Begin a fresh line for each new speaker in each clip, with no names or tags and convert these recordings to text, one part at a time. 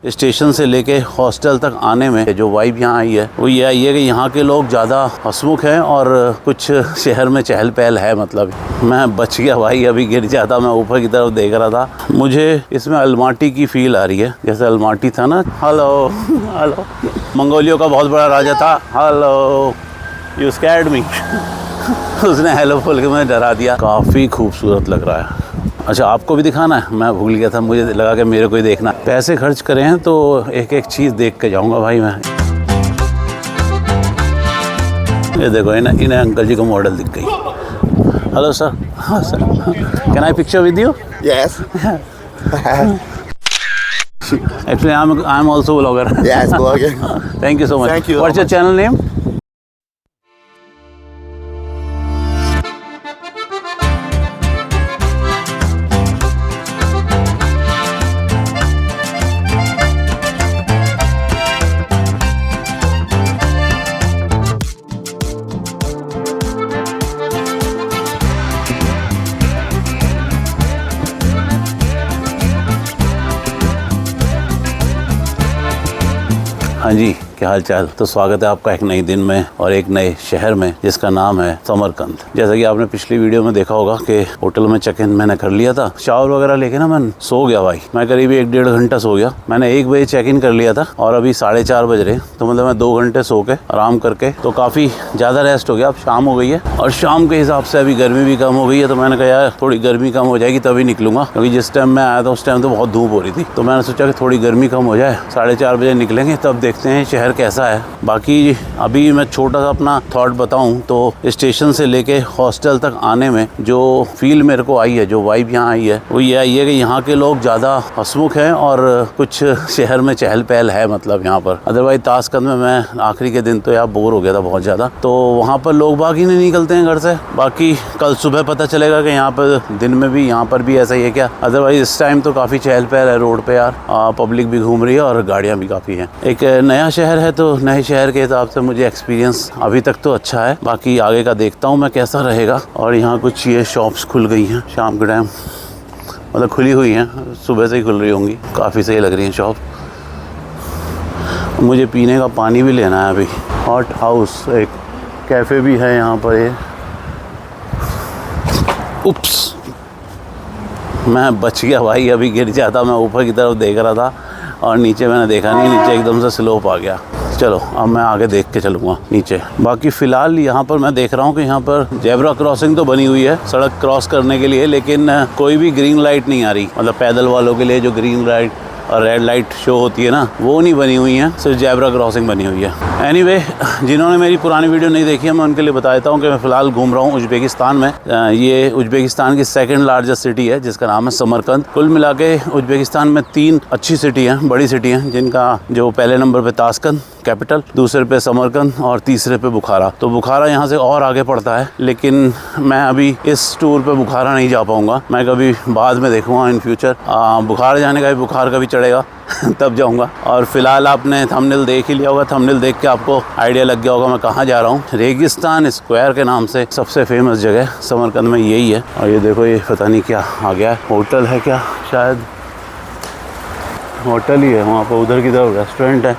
Station से लेके hostel तक आने में जो वाइब यहाँ आई है वो ये आई है कि यहाँ के लोग ज़्यादा हंसमुख हैं और कुछ शहर में चहल पहल है। मतलब मैं बच गया भाई, अभी गिर जाता। मैं ऊपर की तरफ देख रहा था, मुझे इसमें अलमाटी की फील आ रही है, जैसे अलमाटी था ना। हेलो हेलो, मंगोलियों का बहुत बड़ा राजा था। हेलो, यू स्कैर्ड मी। उसने हेलो बोल के मुझे डरा दिया। काफ़ी खूबसूरत लग रहा है। अच्छा, आपको भी दिखाना है? मैं भूल गया था, मुझे लगा कि मेरे को ही देखना। पैसे खर्च करे हैं तो एक एक चीज़ देख के जाऊंगा भाई मैं। ये देखो, इन्हें अंकल जी को मॉडल दिख गई। Hello sir. हाँ sir, can I picture with you?
Yes.
Actually, I'm also a vlogger.
Yes, blogger.
Thank you so much.
Thank you.
What's your channel name? हाँ जी, क्या हाल चाल। तो स्वागत है आपका एक नई दिन में और एक नए शहर में जिसका नाम है समरकंद। जैसा कि आपने पिछली वीडियो में देखा होगा कि होटल में चेक इन मैंने कर लिया था। शावर वगैरह लेके ना मैं सो गया भाई। मैं करीब 1-1.5 घंटा सो गया। मैंने 1 बजे चेक इन कर लिया था और अभी 4:30 बज रहे, तो मतलब मैं 2 घंटे सो के आराम करके तो काफ़ी ज़्यादा रेस्ट हो गया। अब शाम हो गई है और शाम के हिसाब से अभी गर्मी भी कम हो गई है, तो मैंने कहा यार थोड़ी गर्मी कम हो जाएगी तभी निकलूंगा, क्योंकि जिस टाइम मैं आया था उस टाइम तो बहुत धूप हो रही थी। तो मैंने सोचा कि थोड़ी गर्मी कम हो जाए, 4:30 बजे निकलेंगे, तब देखते हैं शहर कैसा है। बाकी अभी मैं छोटा सा अपना थॉट बताऊं तो स्टेशन से लेके हॉस्टल तक आने में जो फील मेरे को आई है, जो वाइब यहाँ आई है वो ये आई है कि यहाँ के लोग ज़्यादा हंसमुख हैं और कुछ शहर में चहल पहल है। मतलब यहाँ पर अदरवाइज ताशकंद में मैं आखिरी के दिन तो यार बोर हो गया था बहुत ज़्यादा, तो वहाँ पर लोग बाग ही नहीं निकलते हैं घर से। बाकी कल सुबह पता चलेगा कि यहाँ पर दिन में भी यहाँ पर भी ऐसा ही है क्या। अदरवाइज इस टाइम तो काफ़ी चहल पहल है रोड पे यार, पब्लिक भी घूम रही है और गाड़ियाँ भी काफ़ी हैं। एक नया शहर है तो नए शहर के हिसाब से मुझे एक्सपीरियंस अभी तक तो अच्छा है। बाकी आगे का देखता हूँ मैं कैसा रहेगा। और यहाँ कुछ ये शॉप्स खुल गई हैं शाम के टाइम, मतलब खुली हुई हैं, सुबह से ही खुल रही होंगी। काफ़ी सही लग रही हैं शॉप। मुझे पीने का पानी भी लेना है अभी। हॉट हाउस एक कैफ़े भी है यहाँ पर। ये उप्स, मैं बच गया भाई, अभी गिर जाता। मैं ऊपर की तरफ देख रहा था और नीचे मैंने देखा नहीं, नीचे एकदम से स्लोप आ गया। चलो अब मैं आगे देख के चलूँगा नीचे। बाकी फ़िलहाल यहाँ पर मैं देख रहा हूँ कि यहाँ पर जेब्रा क्रॉसिंग तो बनी हुई है सड़क क्रॉस करने के लिए, लेकिन कोई भी ग्रीन लाइट नहीं आ रही। मतलब पैदल वालों के लिए जो ग्रीन लाइट और रेड लाइट शो होती है ना, वो नहीं बनी हुई है, सिर्फ जेब्रा क्रॉसिंग बनी हुई है। एनीवे, जिन्होंने मेरी पुरानी वीडियो नहीं देखी है मैं उनके लिए बता देता हूँ कि मैं फ़िलहाल घूम रहा हूँ उज्बेकिस्तान में। ये उज्बेकिस्तान की 2nd लार्जेस्ट सिटी है जिसका नाम है समरकंद। कुल मिला के उज्बेकिस्तान में 3 अच्छी सिटी हैं, बड़ी सिटी हैं, जिनका जो पहले नंबर पे ताशकंद कैपिटल, दूसरे पे समरकंद और तीसरे पे बुखारा। तो बुखारा यहाँ से और आगे पड़ता है, लेकिन मैं अभी इस टूर पे बुखारा नहीं जा पाऊँगा। मैं कभी बाद में देखूँगा इन फ्यूचर। बुखार जाने का भी, बुखार कभी चढ़ेगा तब जाऊँगा। और फिलहाल आपने थंबनेल देख ही लिया होगा, थंबनेल देख के आपको आइडिया लग गया होगा मैं कहाँ जा रहा हूँ। रेगिस्तान स्क्वायर के नाम से सबसे फेमस जगह समरकंद में यही है। और ये देखो, ये पता नहीं क्या आ गया है, होटल है क्या, शायद होटल ही है। वहाँ पर उधर की तरफ रेस्टोरेंट है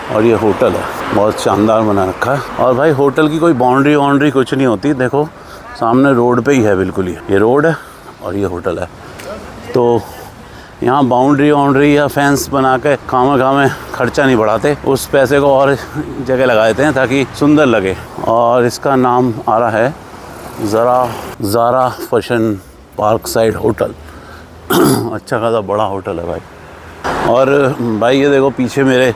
और ये होटल है, बहुत शानदार बना रखा है। और भाई होटल की कोई बाउंड्री कुछ नहीं होती। देखो सामने रोड पे ही है, बिल्कुल ही ये रोड है और ये होटल है। तो यहाँ बाउंड्री या फेंस बना के खामे खर्चा नहीं बढ़ाते, उस पैसे को और जगह लगा देते हैं ताकि सुंदर लगे। और इसका नाम आ रहा है Zara fashion park side hotel. अच्छा खासा बड़ा होटल है भाई। और भाई ये देखो पीछे मेरे,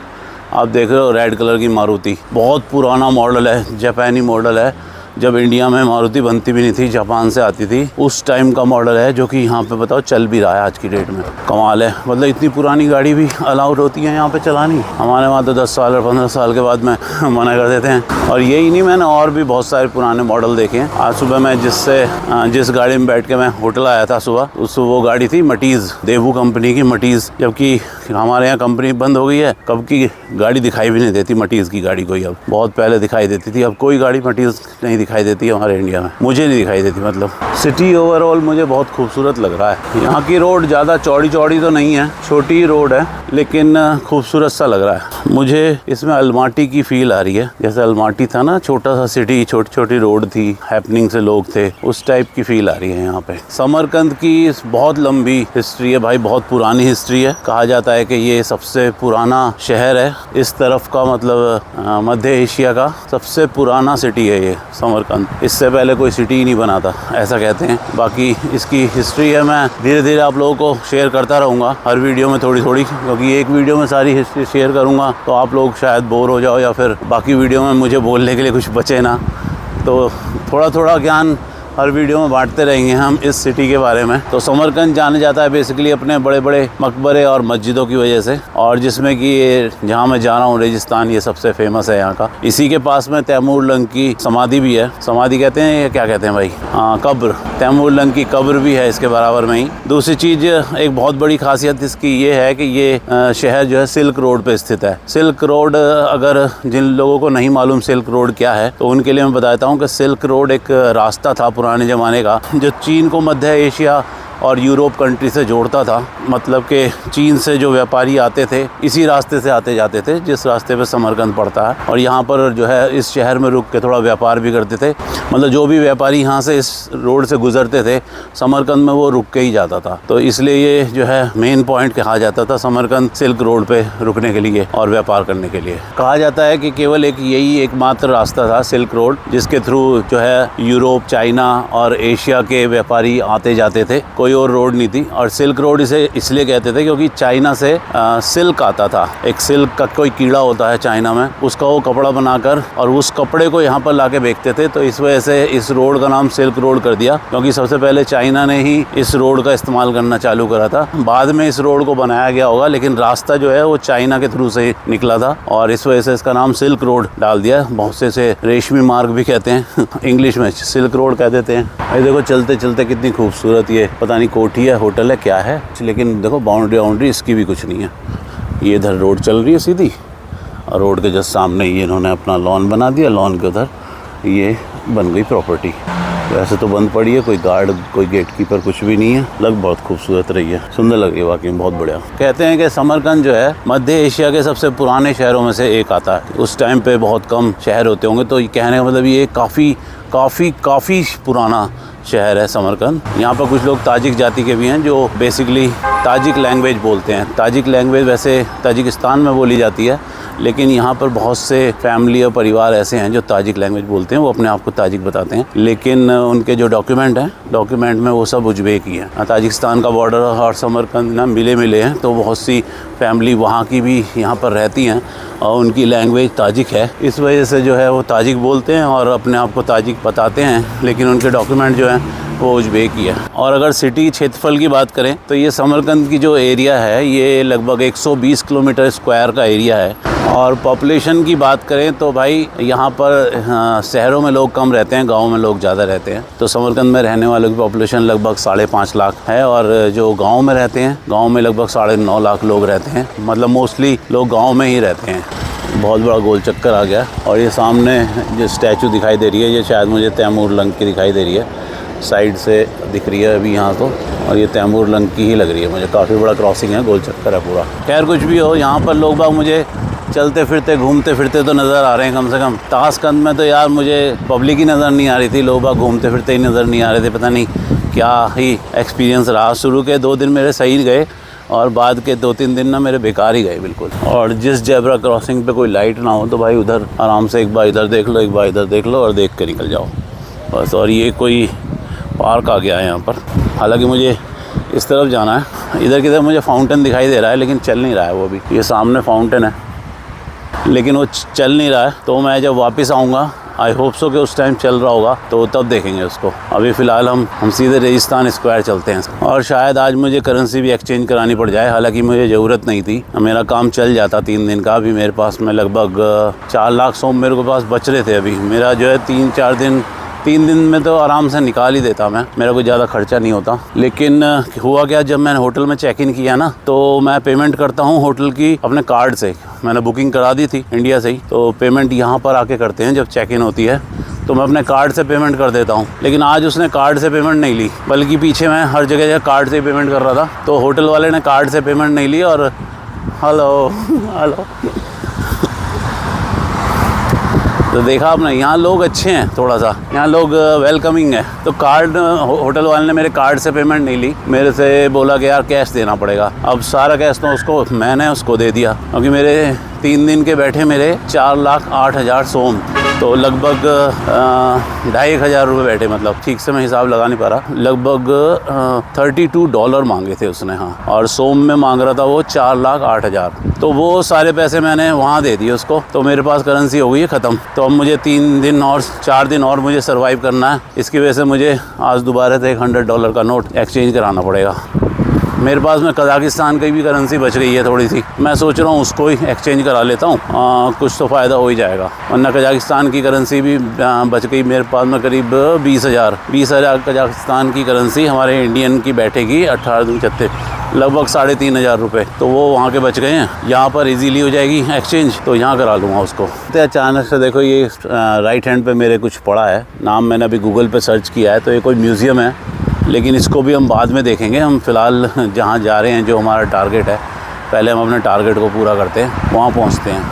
आप देख रहे हो रेड कलर की मारुति, बहुत पुराना मॉडल है, जापानी मॉडल है। जब इंडिया में मारुति बनती भी नहीं थी, जापान से आती थी, उस टाइम का मॉडल है, जो कि यहाँ पे बताओ चल भी रहा है आज की डेट में। कमाल है, मतलब इतनी पुरानी गाड़ी भी अलाउड होती है यहाँ पे चलानी। हमारे वहाँ तो 10 साल और 15 साल के बाद में मना कर देते हैं। और यही नहीं, मैंने और भी बहुत सारे पुराने मॉडल देखे हैं। आज सुबह मैं जिस गाड़ी में बैठ के मैं होटल आया था सुबह, वो गाड़ी थी मटीज़, देवू कंपनी की मटीज़। जबकि हमारे यहाँ कंपनी बंद हो गई है, कब की गाड़ी दिखाई भी नहीं देती मटीज़ की गाड़ी कोई। अब बहुत पहले दिखाई देती थी, अब कोई गाड़ी मटीज़ नहीं दिखाई देती है हमारे इंडिया में, मुझे नहीं दिखाई देती। मतलब सिटी ओवरऑल मुझे बहुत खूबसूरत लग रहा है। यहाँ की रोड ज़्यादा चौड़ी तो नहीं है, छोटी रोड है, लेकिन खूबसूरत सा लग रहा है। मुझे इसमें अलमाटी की फील आ रही है, जैसे अलमाटी था ना, छोटा सा सिटी, छोटी छोटी रोड थी, हैपनिंग से लोग थे, उस टाइप की फील आ रही है यहाँ पे। समरकंद की बहुत लंबी हिस्ट्री है भाई, बहुत पुरानी हिस्ट्री है। कहा जाता है कि ये सबसे पुराना शहर है इस तरफ का, मतलब मध्य एशिया का सबसे पुराना सिटी है ये समरकंद। इससे पहले कोई सिटी ही नहीं बना था, ऐसा कहते हैं। बाकी इसकी हिस्ट्री है, मैं धीरे धीरे आप लोगों को शेयर करता रहूँगा हर वीडियो में थोड़ी थोड़ी, क्योंकि एक वीडियो में सारी हिस्ट्री शेयर करूँगा तो आप लोग शायद बोर हो जाओ, या फिर बाकी वीडियो में मुझे बोलने के लिए कुछ बचे ना। तो थोड़ा थोड़ा ज्ञान हर वीडियो में बांटते रहेंगे हम इस सिटी के बारे में। तो समरकंद जाने जाता है बेसिकली अपने बड़े बड़े मकबरे और मस्जिदों की वजह से, और जिसमें कि ये जहाँ मैं जा रहा हूँ रेगिस्तान, ये सबसे फेमस है यहाँ का। इसी के पास में तैमूर लंग की समाधि भी है, समाधि कहते हैं या क्या कहते हैं भाई, हाँ कब्र, तैमूर लंग की कब्र भी है इसके बराबर में ही। दूसरी चीज़, एक बहुत बड़ी खासियत इसकी ये है कि ये शहर जो है सिल्क रोड पे स्थित है। सिल्क रोड, अगर जिन लोगों को नहीं मालूम सिल्क रोड क्या है, तो उनके लिए मैं बताता हूँ कि सिल्क रोड एक रास्ता था पुराने ज़माने का, जो चीन को मध्य एशिया और यूरोप कंट्री से जोड़ता था। मतलब कि चीन से जो व्यापारी आते थे इसी रास्ते से आते जाते थे, जिस रास्ते पे समरकंद पड़ता है, और यहाँ पर जो है इस शहर में रुक के थोड़ा व्यापार भी करते थे। मतलब जो भी व्यापारी यहाँ से इस रोड से गुजरते थे समरकंद में वो रुक के ही जाता था। तो इसलिए ये जो है मेन पॉइंट कहा जाता था समरकंद सिल्क रोड पे रुकने के लिए और व्यापार करने के लिए। कहा जाता है कि केवल यही एकमात्र रास्ता था सिल्क रोड, जिसके थ्रू जो है यूरोप, चाइना और एशिया के व्यापारी आते जाते थे, कोई और रोड नहीं थी। और सिल्क रोड इसे इसलिए कहते थे क्योंकि चाइना से सिल्क आता था, एक सिल्क का कोई कीड़ा होता है चाइना में, उसका वो कपड़ा बनाकर और उस कपड़े को यहाँ पर लाके बेचते थे। तो इस वजह से इस रोड का नाम सिल्क रोड कर दिया, क्योंकि सबसे पहले चाइना ने ही इस रोड का इस्तेमाल करना चालू करा था। बाद में इस रोड को बनाया गया होगा, लेकिन रास्ता जो है वो चाइना के थ्रू से निकला था, और इस वजह से इसका नाम सिल्क रोड डाल दिया। बहुत से इसे रेशमी मार्ग भी कहते हैं इंग्लिश में सिल्क रोड कह देते हैं। ये देखो चलते चलते कितनी खूबसूरत, ये पता नहीं कोठी है, होटल है, क्या है, लेकिन देखो बाउंड्री इसकी भी कुछ नहीं है। ये इधर रोड चल रही है सीधी, और रोड के जस्ट सामने ये इन्होंने अपना लॉन बना दिया, लॉन के उधर ये बन गई प्रॉपर्टी। वैसे तो बंद पड़ी है, कोई गार्ड, कोई गेट कीपर कुछ भी नहीं है। लग बहुत खूबसूरत रही है, सुंदर लग रही है वाकई में, बहुत बढ़िया। कहते हैं कि समरकंद जो है मध्य एशिया के सबसे पुराने शहरों में से एक आता है। उस टाइम पे बहुत कम शहर होते होंगे, तो ये कहने का मतलब ये काफ़ी पुराना शहर है समरकंद। यहाँ पर कुछ लोग ताजिक जाति के भी हैं जो बेसिकली ताजिक लैंग्वेज बोलते हैं। ताजिक लैंग्वेज वैसे ताजिकिस्तान में बोली जाती है, लेकिन यहाँ पर बहुत से फैमिली और परिवार ऐसे हैं जो ताजिक लैंग्वेज बोलते हैं, वो अपने आप को ताजिक बताते हैं, लेकिन उनके जो डॉक्यूमेंट हैं, डॉक्यूमेंट में वो सब उज्बेक ही हैं। ताजिकिस्तान का बॉर्डर और समरकंद ना मिले हैं, तो बहुत सी फैमिली वहाँ की भी यहाँ पर रहती हैं और उनकी लैंग्वेज ताजिक है। इस वजह से जो है वो ताजिक बोलते हैं और अपने आप को ताजिक बताते हैं, लेकिन उनके डॉक्यूमेंट जो हैं वो उज्बेक ही है। और अगर सिटी क्षेत्रफल की बात करें तो ये समरकंद की जो एरिया है ये लगभग 120 किलोमीटर स्क्वायर का एरिया है। और पॉपुलेशन की बात करें तो भाई यहाँ पर शहरों में लोग कम रहते हैं, गाँव में लोग ज़्यादा रहते हैं। तो समरकंद में रहने वालों की पॉपुलेशन लगभग 5.5 लाख है, और जो गाँव में रहते हैं, गाँव में लगभग 9.5 लाख लोग रहते हैं। मतलब मोस्टली लोग गाँव में ही रहते हैं। बहुत बड़ा गोल चक्कर आ गया। और ये सामने जो स्टैचू दिखाई दे रही है, ये शायद मुझे तैमूर लंग की दिखाई दे रही है, साइड से दिख रही है अभी यहाँ तो, और ये तैमूर लंग की ही लग रही है मुझे। काफ़ी बड़ा क्रॉसिंग है, गोल चक्कर है पूरा। खैर कुछ भी हो, यहाँ पर लोग बाग मुझे चलते फिरते घूमते फिरते तो नज़र आ रहे हैं कम से कम। ताशकंद में तो यार मुझे पब्लिक ही नज़र नहीं आ रही थी, लोग बाग घूमते फिरते ही नज़र नहीं आ रहे थे। पता नहीं क्या ही एक्सपीरियंस रहा। शुरू के 2 दिन मेरे सही गए और बाद के 2-3 दिन ना मेरे बेकार ही गए बिल्कुल। और जिस जेब्रा क्रॉसिंग पे कोई लाइट ना हो तो भाई उधर आराम से एक बार इधर देख लो, एक बार इधर देख लो और देख के निकल जाओ बस। और ये कोई पार्क आ गया है यहाँ पर। हालांकि मुझे इस तरफ जाना है, इधर की तरफ मुझे फाउंटेन दिखाई दे रहा है लेकिन चल नहीं रहा है वो भी। ये सामने फाउंटेन है लेकिन वो चल नहीं रहा है, तो मैं जब वापस आऊँगा आई होप सो कि उस टाइम चल रहा होगा तो तब देखेंगे उसको। अभी फ़िलहाल हम सीधे रेगिस्तान स्क्वायर चलते हैं। और शायद आज मुझे करेंसी भी एक्सचेंज करानी पड़ जाए, हालांकि मुझे ज़रूरत नहीं थी, मेरा काम चल जाता 3 दिन का। अभी मेरे पास में लगभग 4 लाख सौ मेरे को पास बच रहे थे। अभी मेरा जो है 3 दिन में तो आराम से निकाल ही देता मैं, मेरा कोई ज़्यादा खर्चा नहीं होता। लेकिन हुआ क्या, जब मैंने होटल में चेक इन किया ना, तो मैं पेमेंट करता हूँ होटल की अपने कार्ड से। मैंने बुकिंग करा दी थी इंडिया से ही, तो पेमेंट यहाँ पर आके करते हैं जब चेक इन होती है। तो मैं अपने कार्ड से पेमेंट कर देता हूँ। लेकिन आज उसने कार्ड से पेमेंट नहीं ली, बल्कि पीछे मैं हर जगह कार्ड से पेमेंट कर रहा था, तो होटल वाले ने कार्ड से पेमेंट नहीं ली। और हेलो हेलो, तो देखा आपने, यहाँ लोग अच्छे हैं, थोड़ा सा यहाँ लोग वेलकमिंग है। तो कार्ड, होटल वाले ने मेरे कार्ड से पेमेंट नहीं ली, मेरे से बोला कि यार कैश देना पड़ेगा। अब सारा कैश तो मैंने उसको दे दिया, क्योंकि मेरे 3 दिन के बैठे मेरे 4,08,000 सोम, तो लगभग 2,500 रुपये बैठे। मतलब ठीक से मैं हिसाब लगा नहीं पा रहा, लगभग $32 मांगे थे उसने। हाँ, और सोम में मांग रहा था वो 4,08,000। तो वो सारे पैसे मैंने वहाँ दे दिए उसको, तो मेरे पास करेंसी हो गई है ख़त्म। तो अब मुझे 3 दिन और 4 दिन और मुझे सर्वाइव करना है। इसकी वजह से मुझे आज दोबारा से $100 का नोट एक्सचेंज कराना पड़ेगा। मेरे पास में कज़ाकिस्तान की भी करेंसी बच गई है थोड़ी सी, मैं सोच रहा हूँ उसको ही एक्सचेंज करा लेता हूँ, कुछ तो फ़ायदा हो ही जाएगा। वरना कज़ाकिस्तान की करेंसी भी बच गई मेरे पास में, करीब 20,000 कज़ाकिस्तान की करेंसी हमारे इंडियन की बैठेगी 18-36, लगभग 3,500 रुपये। तो वो वहाँ के बच गए हैं, यहाँ पर इजीली हो जाएगी एक्सचेंज, तो यहाँ करा लूँगा उसको। तो अचानक से देखो ये राइट हैंड पे मेरे कुछ पड़ा है, नाम मैंने अभी गूगल पे सर्च किया है, तो ये कोई म्यूज़ियम है, लेकिन इसको भी हम बाद में देखेंगे। हम फ़िलहाल जहाँ जा रहे हैं, जो हमारा टारगेट है, पहले हम अपने टारगेट को पूरा करते हैं, वहाँ पहुँचते हैं,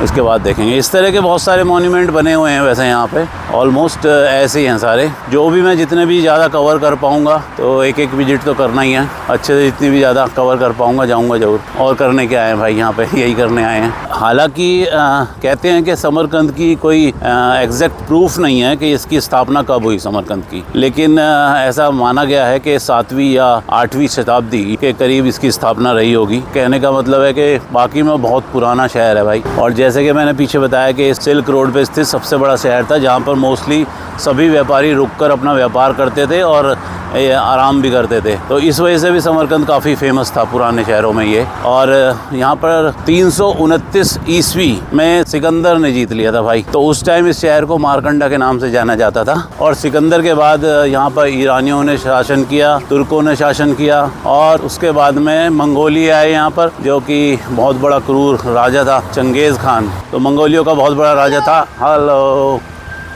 इसके बाद देखेंगे। इस तरह के बहुत सारे मॉन्यूमेंट बने हुए हैं वैसे यहाँ पे, ऑलमोस्ट ऐसे ही हैं सारे। जो भी मैं जितने भी ज़्यादा कवर कर पाऊँगा, तो एक विजिट तो करना ही है, अच्छे से जितनी भी ज़्यादा कवर कर पाऊँगा जाऊँगा ज़रूर। और करने क्या आए हैं भाई यहाँ पे, यही करने आए हैं। हालांकि कहते हैं कि समरकंद की कोई एग्जैक्ट प्रूफ नहीं है कि इसकी स्थापना कब हुई समरकंद की, लेकिन ऐसा माना गया है कि 7वीं या 8वीं शताब्दी के करीब इसकी स्थापना रही होगी। कहने का मतलब है कि बाकी में बहुत पुराना शहर है भाई। और जैसे कि मैंने पीछे बताया कि सिल्क रोड पे स्थित सबसे बड़ा शहर था, जहाँ पर मोस्टली सभी व्यापारी रुककर अपना व्यापार करते थे और आराम भी करते थे। तो इस वजह से भी समरकंद काफ़ी फेमस था पुराने शहरों में ये। और यहाँ पर 329 ईस्वी में सिकंदर ने जीत लिया था भाई। तो उस टाइम इस शहर को मारकंडा के नाम से जाना जाता था। और सिकंदर के बाद यहाँ पर ईरानियों ने शासन किया, तुर्कों ने शासन किया, और उसके बाद में मंगोलिया आए यहाँ पर, जो कि बहुत बड़ा क्रूर राजा था, चंगेज़ खान। तो मंगोलियों का बहुत बड़ा राजा था। हेलो,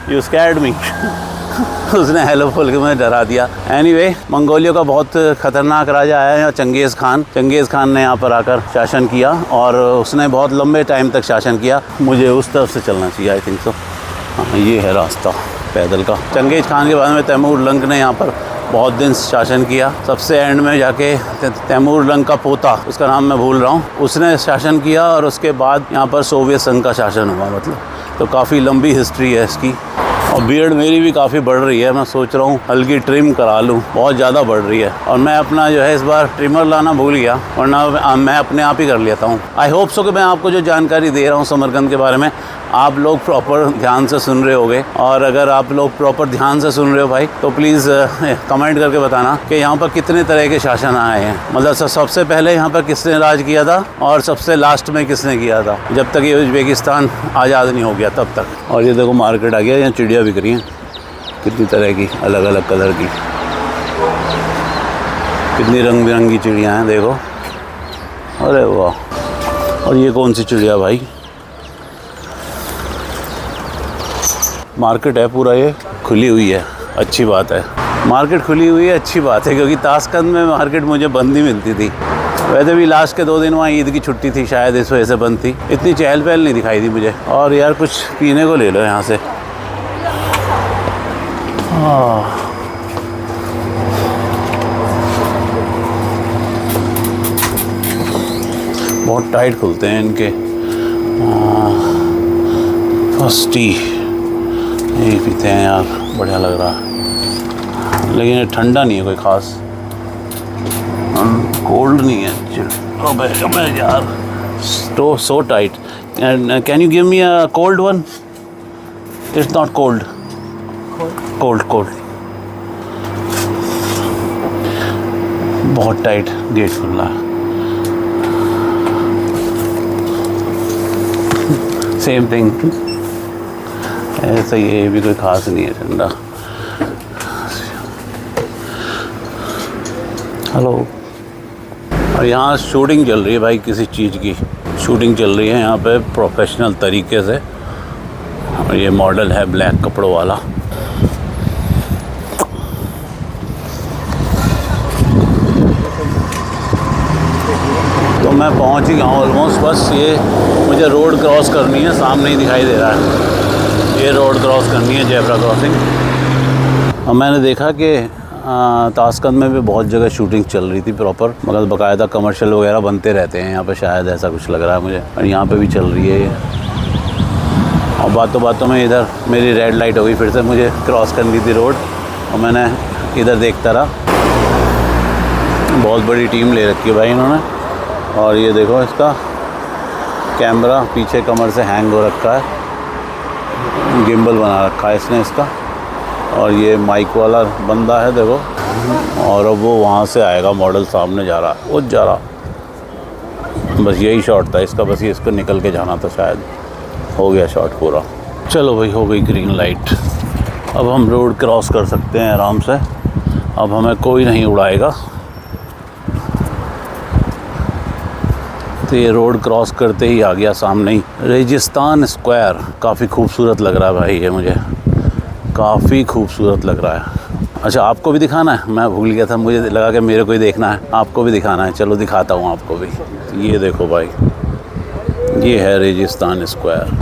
यू स्कैर्ड मी उसने हेलो बोल के मुझे डरा दिया। एनीवे, मंगोलियों का बहुत ख़तरनाक राजा आया है चंगेज़ खान। चंगेज़ खान ने यहाँ पर आकर शासन किया, और उसने बहुत लंबे टाइम तक शासन किया। मुझे उस तरफ से चलना चाहिए, आई थिंक सो। हाँ, ये है रास्ता पैदल का। चंगेज़ खान के बाद में तैमूर लंग ने यहाँ पर बहुत दिन शासन किया। सबसे एंड में जाके तैमूर लंग का पोता, उसका नाम मैं भूल रहा हूँ, उसने शासन किया। और उसके बाद यहाँ पर सोवियत संघ का शासन हुआ। मतलब तो काफ़ी लंबी हिस्ट्री है इसकी। और बियर्ड मेरी भी काफ़ी बढ़ रही है, मैं सोच रहा हूँ हल्की ट्रिम करा लूँ, बहुत ज़्यादा बढ़ रही है। और मैं अपना जो है इस बार ट्रिमर लाना भूल गया, वरना मैं अपने आप ही कर लेता हूँ। आई होप सो कि मैं आपको जो जानकारी दे रहा हूँ समरकंद के बारे में, आप लोग प्रॉपर ध्यान से सुन रहे होगे। और अगर आप लोग प्रॉपर ध्यान से सुन रहे हो भाई, तो प्लीज़ कमेंट करके बताना कि यहाँ पर कितने तरह के शासन आए हैं। मतलब सबसे पहले यहाँ पर किसने राज किया था, और सबसे लास्ट में किसने किया था, जब तक ये उज़्बेकिस्तान आज़ाद नहीं हो गया तब तक। और ये देखो मार्केट आ गया, यहाँ चिड़िया बिक रही हैं, कितनी तरह की, अलग अलग कलर की, कितनी रंग बिरंगी चिड़ियाँ हैं, देखो। अरे वाह, और ये कौन सी चिड़िया भाई? मार्केट है पूरा, ये खुली हुई है, अच्छी बात है। मार्केट खुली हुई है, अच्छी बात है, क्योंकि ताशकंद में मार्केट मुझे बंद ही मिलती थी। वैसे भी लास्ट के 2 दिन वहाँ ईद की छुट्टी थी, शायद इस वजह से बंद थी। इतनी चहल पहल नहीं दिखाई दी मुझे। और यार कुछ पीने को ले लो यहाँ से। बहुत टाइट खुलते हैं इनके। फर्स्ट टी यही पीते हैं यार, बढ़िया लग रहा है, लेकिन ये ठंडा नहीं है कोई ख़ास, कोल्ड नहीं है। अबे यार, so tight. And can you give me a cold one? It's not cold. Cold. बहुत टाइट गेट खुला है। सेम थिंग, ऐसा ये भी कोई ख़ास नहीं है ठंडा। हेलो। और यहाँ शूटिंग चल रही है भाई, किसी चीज़ की शूटिंग चल रही है यहाँ पे प्रोफेशनल तरीके से। और ये मॉडल है ब्लैक कपड़ों वाला। तो मैं पहुंच ही गया हूँ ऑलमोस्ट। बस ये मुझे रोड क्रॉस करनी है, सामने ही दिखाई दे रहा है। ये रोड क्रॉस करनी है, जेब्रा क्रॉसिंग। और मैंने देखा कि ताशकंद में भी बहुत जगह शूटिंग चल रही थी प्रॉपर, मगर बाकायदा कमर्शियल वगैरह बनते रहते हैं यहाँ पे, शायद ऐसा कुछ लग रहा है मुझे। और यहाँ पे भी चल रही है ये। और बातों में इधर मेरी रेड लाइट हो गई, फिर से मुझे क्रॉस करनी थी रोड, और मैंने इधर देखता रहा। बहुत बड़ी टीम ले रखी है भाई इन्होंने। और ये देखो इसका कैमरा पीछे कमर से हैंग हो रखा है, गिम्बल बना रखा है इसने इसका। और ये माइक वाला बंदा है देखो, और अब वो वहाँ से आएगा, मॉडल सामने जा रहा है, वो जा रहा। बस यही शॉट था इसका, बस ये इसको निकल के जाना था, शायद हो गया शॉट पूरा। चलो भाई, हो गई ग्रीन लाइट। अब हम रोड क्रॉस कर सकते हैं आराम से, अब हमें कोई नहीं उड़ाएगा। तो ये रोड क्रॉस करते ही आ गया सामने ही रेगिस्तान स्क्वायर। काफ़ी खूबसूरत लग रहा है भाई ये, मुझे काफ़ी खूबसूरत लग रहा है। अच्छा, आपको भी दिखाना है? मैं भूल गया था, मुझे लगा कि मेरे को ही देखना है, आपको भी दिखाना है। चलो दिखाता हूँ आपको भी। ये देखो भाई, ये है रेगिस्तान स्क्वायर।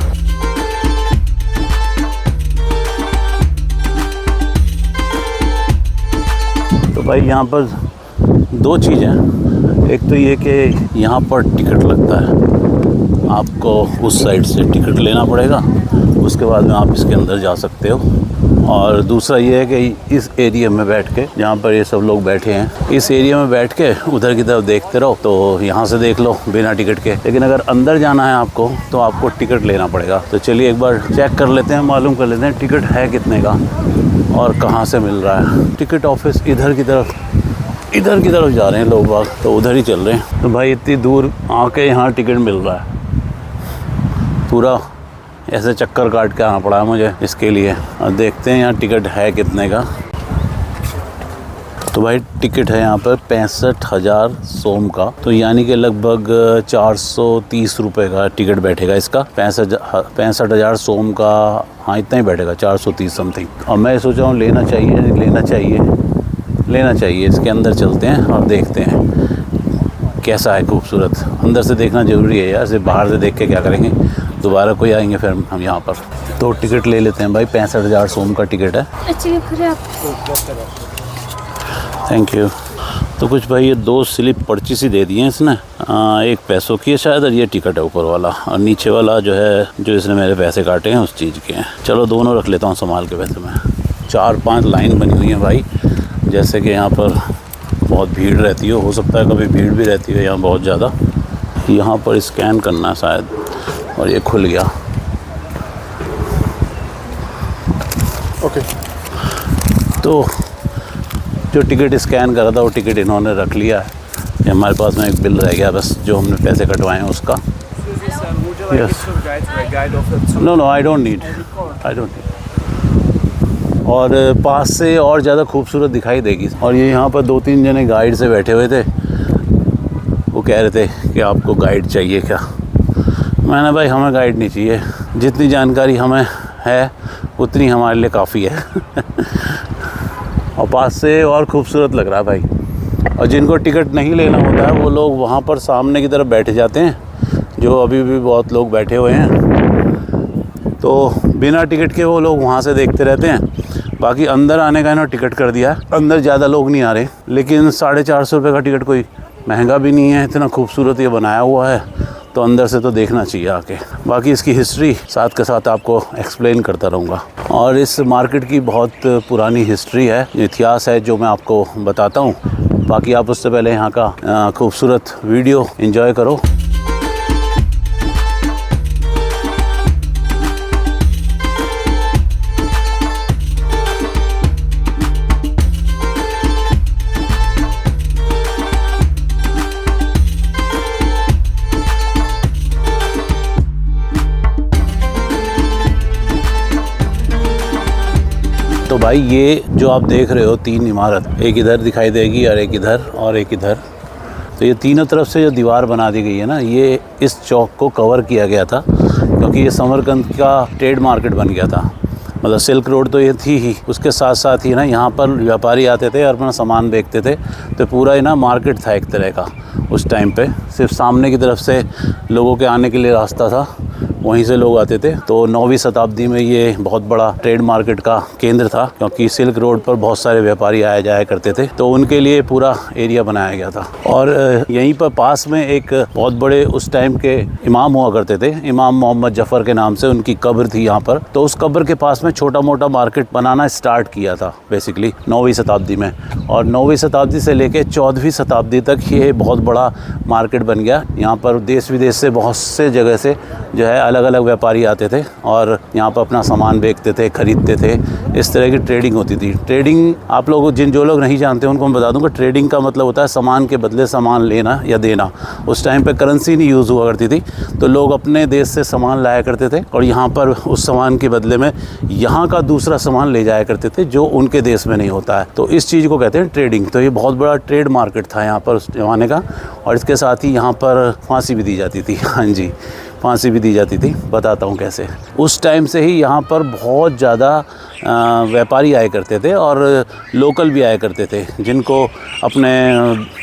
तो भाई यहाँ पर दो चीज़ें, एक तो ये कि यहाँ पर टिकट लगता है, आपको उस साइड से टिकट लेना पड़ेगा, उसके बाद में आप इसके अंदर जा सकते हो। और दूसरा ये है कि इस एरिया में बैठ के, जहाँ पर ये सब लोग बैठे हैं, इस एरिया में बैठ के उधर की तरफ देखते रहो, तो यहाँ से देख लो बिना टिकट के। लेकिन अगर अंदर जाना है आपको, तो आपको टिकट लेना पड़ेगा। तो चलिए एक बार चेक कर लेते हैं, मालूम कर लेते हैं टिकट है कितने का और कहाँ से मिल रहा है। टिकट ऑफिस इधर की तरफ जा रहे हैं लोग बाग, तो उधर ही चल रहे हैं। तो भाई इतनी दूर आके यहाँ टिकट मिल रहा है, पूरा ऐसे चक्कर काट के आना पड़ा है मुझे इसके लिए। और देखते हैं यहाँ टिकट है कितने का। तो भाई टिकट है यहाँ पर 65,000 सोम का, तो यानी कि लगभग 430 रुपये का टिकट बैठेगा इसका। 65,000 सोम का, हाँ इतना ही बैठेगा, 430 समथिंग। और मैं सोचा हूँ लेना चाहिए। इसके अंदर चलते हैं और देखते हैं कैसा है खूबसूरत। अंदर से देखना ज़रूरी है यार, सिर्फ बाहर से देख के क्या करेंगे, दोबारा कोई आएंगे फिर हम यहाँ पर। तो टिकट ले लेते हैं भाई, 65,000 सोम का टिकट है। Thank you. तो कुछ भाई ये 2 स्लिप पर्ची सी दे दी हैं इसने, एक पैसों की है शायद, और ये टिकट है ऊपर वाला, और नीचे वाला जो है, जो इसने मेरे पैसे काटे हैं उस चीज़ के हैं। चलो दोनों रख लेता हूँ संभाल के। वैसे मैं 4-5 लाइन बनी हुई है भाई, जैसे कि यहाँ पर बहुत भीड़ रहती हो सकता है कभी भीड़ भी रहती है यहाँ बहुत ज़्यादा। यहाँ पर स्कैन करना है शायद, और ये खुल गया। ओके। तो जो टिकट स्कैन करा था वो टिकट इन्होंने रख लिया है। हमारे पास में एक बिल रह गया बस, जो हमने पैसे कटवाए हैं उसका। Yes. No I don't need. और पास से और ज़्यादा खूबसूरत दिखाई देगी। और ये यहाँ पर 2-3 जने गाइड से बैठे हुए थे, वो कह रहे थे कि आपको गाइड चाहिए क्या। मैंने भाई हमें गाइड नहीं चाहिए, जितनी जानकारी हमें है उतनी हमारे लिए काफ़ी है। और पास से और खूबसूरत लग रहा है भाई। और जिनको टिकट नहीं लेना होता है वो लोग वहाँ पर सामने की तरफ बैठ जाते हैं, जो अभी भी बहुत लोग बैठे हुए हैं। तो बिना टिकट के वो लोग वहाँ से देखते रहते हैं। बाकी अंदर आने का इन्होंने टिकट कर दिया है, अंदर ज़्यादा लोग नहीं आ रहे। लेकिन 450 रुपये का टिकट कोई महंगा भी नहीं है, इतना खूबसूरत ये बनाया हुआ है, तो अंदर से तो देखना चाहिए आके। बाकी इसकी हिस्ट्री साथ के साथ आपको एक्सप्लेन करता रहूँगा। और इस मार्केट की बहुत पुरानी हिस्ट्री है, इतिहास है, जो मैं आपको बताता हूँ। बाकी आप उससे पहले यहाँ का खूबसूरत वीडियो एंजॉय करो। तो भाई ये जो आप देख रहे हो 3 इमारत, एक इधर दिखाई देगी और एक इधर और एक इधर, तो ये तीनों तरफ से जो दीवार बना दी गई है ना, ये इस चौक को कवर किया गया था क्योंकि ये समरकंद का ट्रेड मार्केट बन गया था। मतलब सिल्क रोड तो ये थी ही, उसके साथ साथ ही ना यहाँ पर व्यापारी आते थे और अपना सामान बेचते थे। तो पूरा ही ना मार्केट था एक तरह का उस टाइम पे। सिर्फ सामने की तरफ से लोगों के आने के लिए रास्ता था, वहीं से लोग आते थे। तो 9वीं शताब्दी में ये बहुत बड़ा ट्रेड मार्केट का केंद्र था, क्योंकि सिल्क रोड पर बहुत सारे व्यापारी आया जाया करते थे, तो उनके लिए पूरा एरिया बनाया गया था। और यहीं पर पास में एक बहुत बड़े उस टाइम के इमाम हुआ करते थे, इमाम मोहम्मद जफ़र के नाम से उनकी कब्र थी यहाँ पर। तो उस कब्र के पास में छोटा मोटा मार्केट बनाना स्टार्ट किया था बेसिकली 9वीं शताब्दी में। और 9वीं शताब्दी से लेकर 14वीं शताब्दी तक ये बहुत बड़ा मार्केट बन गया। यहाँ पर देश विदेश से बहुत से जगह से जो है अलग अलग व्यापारी आते थे और यहाँ पर अपना सामान बेचते थे, ख़रीदते थे। इस तरह की ट्रेडिंग होती थी। ट्रेडिंग आप लोग जो लोग नहीं जानते उनको मैं बता दूँ कि ट्रेडिंग का मतलब होता है सामान के बदले सामान लेना या देना। उस टाइम पे करेंसी नहीं यूज़ हुआ करती थी, तो लोग अपने देश से सामान लाया करते थे और यहाँ पर उस सामान के बदले में यहाँ का दूसरा सामान ले जाया करते थे जो उनके देश में नहीं होता है। तो इस चीज़ को कहते हैं ट्रेडिंग। तो ये बहुत बड़ा ट्रेड मार्केट था यहाँ पर उस ज़माने का। और इसके साथ ही यहाँ पर फांसी भी दी जाती थी। हाँ जी, फांसी भी दी जाती थी। बताता हूँ कैसे। उस टाइम से ही यहाँ पर बहुत ज़्यादा व्यापारी आया करते थे और लोकल भी आया करते थे, जिनको अपने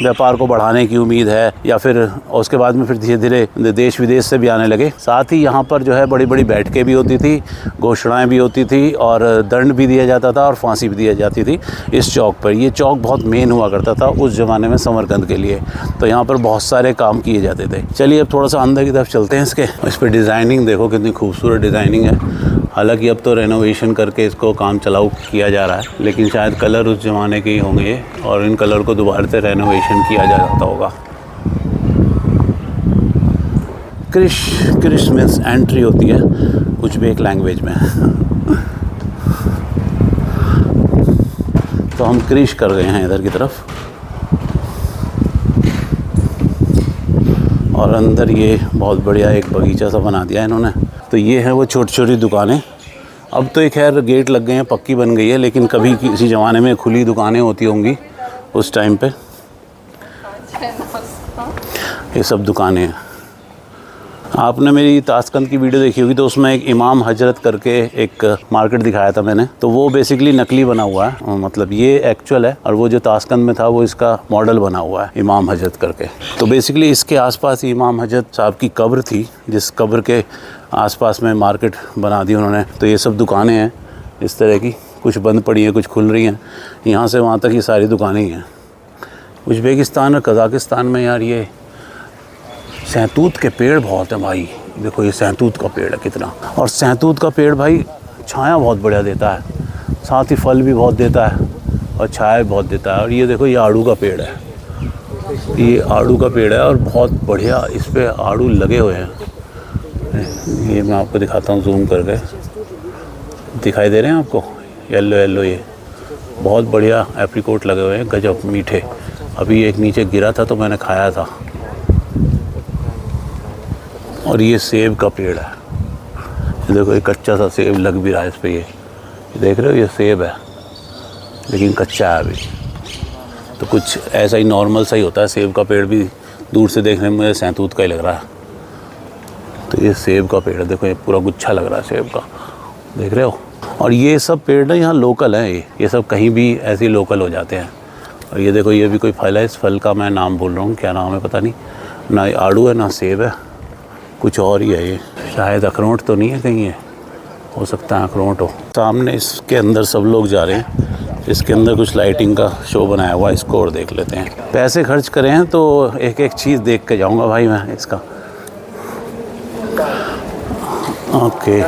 व्यापार को बढ़ाने की उम्मीद है, या फिर उसके बाद में फिर धीरे धीरे देश विदेश से भी आने लगे। साथ ही यहाँ पर जो है बड़ी बड़ी बैठकें भी होती थी, घोषणाएँ भी होती थी और दंड भी दिया जाता था और फांसी भी दी जाती थी इस चौक पर। ये चौक बहुत मेन हुआ करता था उस ज़माने में समरकंद के लिए। तो यहाँ पर बहुत सारे काम किए जाते थे। चलिए अब थोड़ा सा अंदर की तरफ चलते हैं। इस पर डिज़ाइनिंग देखो कितनी खूबसूरत डिज़ाइनिंग है। हालांकि अब तो रेनोवेशन करके इसको काम चलाऊ किया जा रहा है, लेकिन शायद कलर उस ज़माने के ही होंगे और इन कलर को दोबारा से रेनोवेशन किया जाता होगा। क्रिश मीन्स एंट्री होती है उज़्बेक लैंग्वेज में। तो हम क्रिश कर गए हैं इधर की तरफ और अंदर ये बहुत बढ़िया एक बगीचा सा बना दिया है इन्होंने। तो ये है वो छोटी छोटी दुकानें। अब तो एक खैर गेट लग गए हैं, पक्की बन गई है, लेकिन कभी किसी ज़माने में खुली दुकानें होती होंगी उस टाइम पे। ये सब दुकानें हैं। आपने मेरी ताशकंद की वीडियो देखी होगी, तो उसमें एक इमाम हजरत करके एक मार्केट दिखाया था मैंने। तो वो बेसिकली नकली बना हुआ है, मतलब ये एक्चुअल है, और वो जो ताशकंद में था वो इसका मॉडल बना हुआ है इमाम हजरत करके। तो बेसिकली इसके आसपास ही इमाम हजरत साहब की कब्र थी, जिस कब्र के आसपास में मार्केट बना दी उन्होंने। तो ये सब दुकानें हैं इस तरह की, कुछ बंद पड़ी हैं, कुछ खुल रही हैं। यहाँ से वहाँ तक ये सारी दुकानें ही हैं। उज़्बेकिस्तान और कज़ाकिस्तान में यार ये सहतूत के पेड़ बहुत हैं भाई। देखो ये सहतूत का पेड़ है कितना। और सहतूत का पेड़ भाई छाया बहुत बढ़िया देता है, साथ ही फल भी बहुत देता है और छाया भी बहुत देता है। और ये देखो ये आड़ू का पेड़ है, ये आड़ू का पेड़ है और बहुत बढ़िया इस पे आड़ू लगे हुए हैं। ये मैं आपको दिखाता हूँ जूम करके, दिखाई दे रहे हैं आपको, येलो येलो। ये बहुत बढ़िया एप्रिकोट लगे हुए हैं, गजब मीठे। अभी एक नीचे गिरा था तो मैंने खाया था। और ये सेब का पेड़ है, देखो ये कच्चा सा सेब लग भी रहा है इस पे। ये देख रहे हो ये सेब है लेकिन कच्चा है अभी। तो कुछ ऐसा ही नॉर्मल सा ही होता है। सेब का पेड़ भी दूर से देखने में मुझे सहतूत का ही लग रहा है। तो ये सेब का पेड़ है, देखो ये पूरा गुच्छा लग रहा है सेब का, देख रहे हो। और ये सब पेड़ ना यहाँ लोकल हैं, ये सब कहीं भी ऐसे लोकल हो जाते हैं। और ये देखो ये भी कोई फल है, इस फल का मैं नाम भूल रहा हूँ, क्या नाम है पता नहीं। ना आड़ू है ना सेब है, कुछ और ही है। ये शायद अखरोट तो नहीं है कहीं, ये हो सकता है अखरोट हो। सामने इसके अंदर सब लोग जा रहे हैं, इसके अंदर कुछ लाइटिंग का शो बनाया हुआ है, इसको और देख लेते हैं। पैसे खर्च करे हैं तो एक एक चीज़ देख के जाऊंगा भाई मैं इसका। ओके,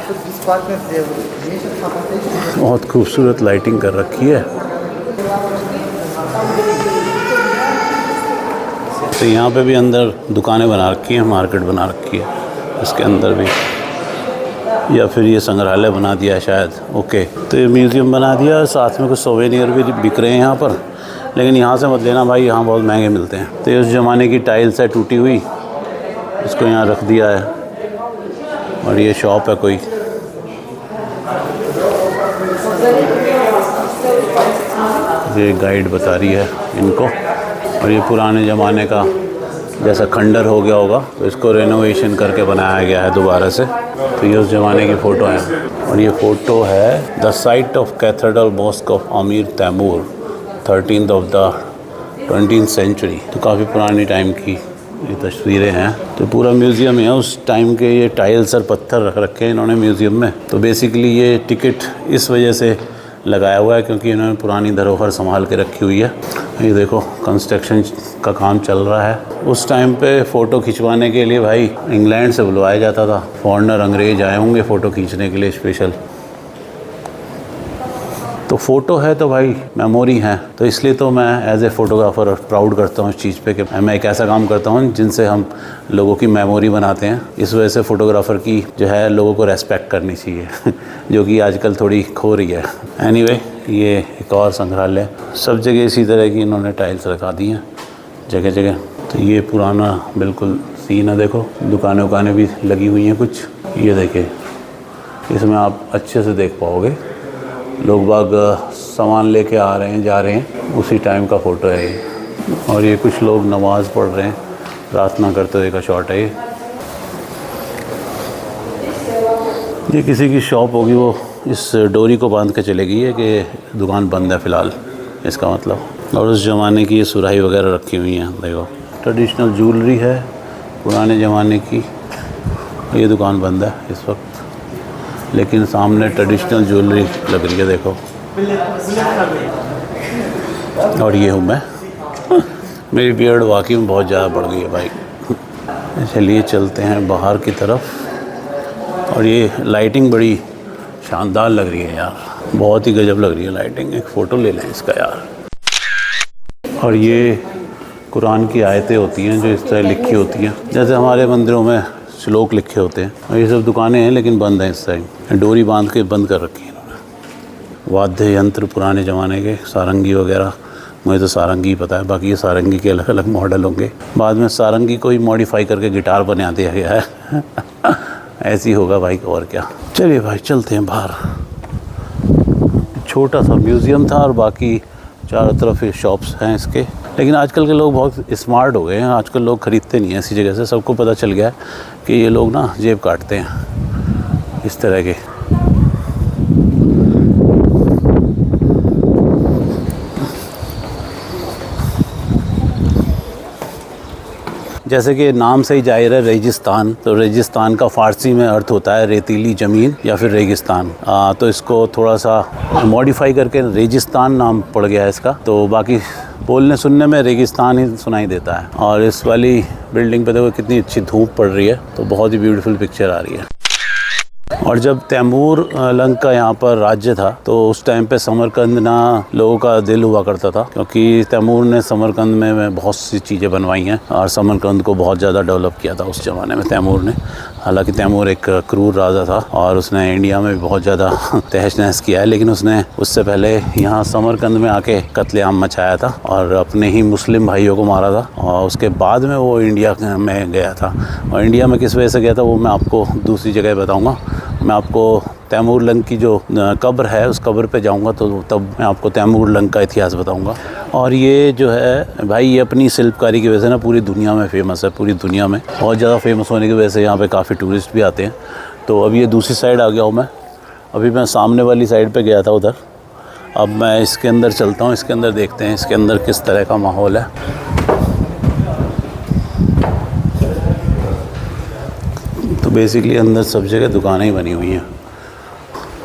बहुत खूबसूरत लाइटिंग कर रखी है। तो यहाँ पे भी अंदर दुकानें बना रखी हैं, मार्केट बना रखी है इसके अंदर भी, या फिर ये संग्रहालय बना दिया है शायद। ओके, तो ये म्यूज़ियम बना दिया, साथ में कुछ सोवेनियर भी बिक रहे हैं यहाँ पर। लेकिन यहाँ से मत लेना भाई, यहाँ बहुत महंगे मिलते हैं। तो ये उस ज़माने की टाइल्स है टूटी हुई, इसको यहाँ रख दिया है। और ये शॉप है कोई, ये गाइड बता रही है इनको। और ये पुराने ज़माने का जैसा खंडर हो गया होगा, तो इसको रेनोवेशन करके बनाया गया है दोबारा से। तो ये उस ज़माने की फ़ोटो है। और ये फ़ोटो है the site of cathedral mosque of Amir Timur 13th of the 20th century। तो काफ़ी पुरानी टाइम की ये तस्वीरें हैं। तो पूरा म्यूज़ियम है उस टाइम के, ये टाइल्स और पत्थर रख रखे हैं इन्होंने म्यूज़ियम में। तो बेसिकली ये टिकट इस वजह से लगाया हुआ है क्योंकि इन्होंने पुरानी धरोहर संभाल के रखी हुई है। ये देखो कंस्ट्रक्शन का काम चल रहा है। उस टाइम पे फ़ोटो खिंचवाने के लिए भाई इंग्लैंड से बुलवाया जाता था। फॉरेनर अंग्रेज आए होंगे फ़ोटो खींचने के लिए स्पेशल। तो फ़ोटो है तो भाई मेमोरी है, तो इसलिए तो मैं एज ए फ़ोटोग्राफ़र प्राउड करता हूँ इस चीज़ पे कि मैं एक ऐसा काम करता हूँ जिनसे हम लोगों की मेमोरी बनाते हैं। इस वजह से फ़ोटोग्राफ़र की जो है लोगों को रेस्पेक्ट करनी चाहिए जो कि आजकल थोड़ी खो रही है। एनीवे, ये एक और संग्रहालय, सब जगह इसी तरह की इन्होंने टाइल्स रखा दी हैं जगह जगह। तो ये पुराना बिल्कुल सीन है, देखो दुकानें उकानें भी लगी हुई हैं कुछ। ये देखिए, इसमें आप अच्छे से देख पाओगे लोग बाग सामान लेके आ रहे हैं जा रहे हैं, उसी टाइम का फ़ोटो है ये। और ये कुछ लोग नमाज़ पढ़ रहे हैं, प्रार्थना करते हुए का शॉट है ये किसी की शॉप होगी, वो इस डोरी को बांध के चलेगी है कि दुकान बंद है फ़िलहाल, इसका मतलब। और उस ज़माने की ये सुराही वगैरह रखी हुई हैं, देखो ट्रेडिशनल ज्वेलरी है पुराने ज़माने की। ये दुकान बंद है इस वक्त, लेकिन सामने ट्रेडिशनल ज्वेलरी लग रही है, देखो। और ये हूँ मैं मेरी बियर्ड वाकई में बहुत ज़्यादा बढ़ गई है भाई। चलिए चलते हैं बाहर की तरफ। और ये लाइटिंग बड़ी शानदार लग रही है यार, बहुत ही गजब लग रही है लाइटिंग। एक फ़ोटो ले लें इसका यार। और ये कुरान की आयतें होती हैं जो इस तरह लिखी होती हैं, जैसे हमारे मंदिरों में श्लोक लिखे होते हैं। और ये सब दुकानें हैं लेकिन बंद हैं इस साइड, डोरी बांध के बंद कर रखी है इन्होंने। वाद्य यंत्र पुराने ज़माने के, सारंगी वगैरह, मुझे तो सारंगी ही पता है, बाकी ये सारंगी के अलग अलग मॉडल होंगे। बाद में सारंगी को ही मॉडिफाई करके गिटार बना दिया गया है ऐसी होगा भाई, और क्या। चलिए भाई चलते हैं बाहर। छोटा सा म्यूज़ियम था और बाकी चारों तरफ ये शॉप्स हैं इसके। लेकिन आजकल के लोग बहुत स्मार्ट हो गए हैं, आजकल लोग ख़रीदते नहीं हैं ऐसी जगह से। सबको पता चल गया है कि ये लोग ना जेब काटते हैं इस तरह के। जैसे कि नाम से ही जाहिर है रेगिस्तान, तो रेगिस्तान का फ़ारसी में अर्थ होता है रेतीली ज़मीन या फिर रेगिस्तान। तो इसको थोड़ा सा मॉडिफाई करके रेगिस्तान नाम पड़ गया है इसका। तो बाकी बोलने सुनने में रेगिस्तान ही सुनाई देता है। और इस वाली बिल्डिंग पे देखो कितनी अच्छी धूप पड़ रही है, तो बहुत ही ब्यूटीफुल पिक्चर आ रही है। और जब तैमूर लंग का यहाँ पर राज्य था तो उस टाइम पे समरकंद ना लोगों का दिल हुआ करता था, क्योंकि तैमूर ने समरकंद में बहुत सी चीज़ें बनवाई हैं और समरकंद को बहुत ज़्यादा डेवलप किया था उस ज़माने में तैमूर ने। हालांकि तैमूर एक क्रूर राजा था और उसने इंडिया में भी बहुत ज़्यादा तहस नहस किया है, लेकिन उसने उससे पहले यहाँ समरकंद में आके कत्लेआम मचाया था और अपने ही मुस्लिम भाइयों को मारा था। और उसके बाद में वो इंडिया में गया था, और इंडिया में किस वजह से गया था वो मैं आपको दूसरी जगह बताऊँगा। मैं आपको तैमूर लंग की जो कब्र है उस कब्र पे जाऊंगा तो तब मैं आपको तैमूर लंग का इतिहास बताऊंगा। और ये जो है भाई, ये अपनी शिल्पकारी की वजह से ना पूरी दुनिया में फ़ेमस है। पूरी दुनिया में बहुत ज़्यादा फेमस होने की वजह से यहाँ पे काफ़ी टूरिस्ट भी आते हैं। तो अब ये दूसरी साइड आ गया हूँ मैं। अभी मैं सामने वाली साइड पर गया था उधर, अब मैं इसके अंदर चलता हूँ। इसके अंदर देखते हैं इसके अंदर किस तरह का माहौल है। तो बेसिकली अंदर सब जगह दुकानें ही बनी हुई हैं,